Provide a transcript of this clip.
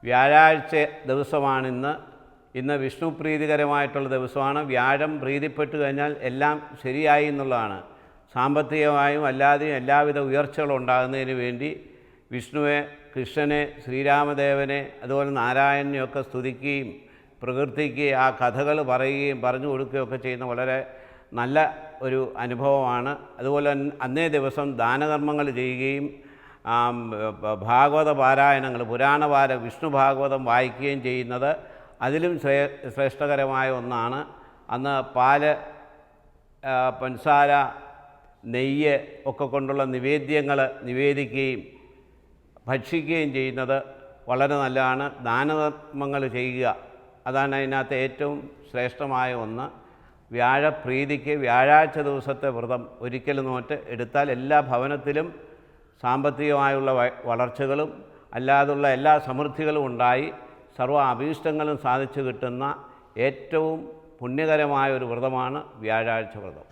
വ്യാഴാഴ്ച ദിവസമാണിന്ന്. ഇന്ന് വിഷ്ണു പ്രീതികരമായിട്ടുള്ള ദിവസമാണ്. വ്യാഴം പ്രീതിപ്പെട്ട് കഴിഞ്ഞാൽ എല്ലാം ശരിയായി എന്നുള്ളതാണ്. സാമ്പത്തികമായും അല്ലാതെയും എല്ലാവിധ ഉയർച്ചകളും ഉണ്ടാകുന്നതിന് വേണ്ടി വിഷ്ണുവെ, കൃഷ്ണനെ, ശ്രീരാമദേവനെ, അതുപോലെ നാരായണനെയൊക്കെ സ്തുതിക്കുകയും പ്രകീർത്തിക്ക് ആ കഥകൾ പറയുകയും പറഞ്ഞു കൊടുക്കുകയൊക്കെ ചെയ്യുന്ന വളരെ നല്ല ഒരു അനുഭവമാണ്. അതുപോലെ അന്നേ ദിവസം ദാനകർമ്മങ്ങൾ ചെയ്യുകയും ഭാഗവത പാരായണങ്ങൾ, വിഷ്ണു ഭാഗവതം വായിക്കുകയും ചെയ്യുന്നത് അതിലും ശ്രേഷ്ഠകരമായ ഒന്നാണ്. അന്ന് പാല്, പഞ്ചസാര, നെയ്യ് ഒക്കെ കൊണ്ടുള്ള നിവേദ്യങ്ങൾ നിവേദിക്കുകയും ഭക്ഷിക്കുകയും ചെയ്യുന്നത് വളരെ നല്ലതാണ്. ദാനധർമ്മങ്ങൾ ചെയ്യുക, അതാണ് അതിനകത്ത് ഏറ്റവും ശ്രേഷ്ഠമായ ഒന്ന്. വ്യാഴപ്രീതിക്ക് വ്യാഴാഴ്ച ദിവസത്തെ വ്രതം ഒരിക്കലും നോറ്റ് എടുത്താൽ എല്ലാ ഭവനത്തിലും സാമ്പത്തികമായുള്ള വളർച്ചകളും അല്ലാതുള്ള എല്ലാ സമൃദ്ധികളും ഉണ്ടായി സർവ്വ അഭീഷ്ടങ്ങളും സാധിച്ചു കിട്ടുന്ന ഏറ്റവും പുണ്യകരമായ ഒരു വ്രതമാണ് വ്യാഴാഴ്ച വ്രതം.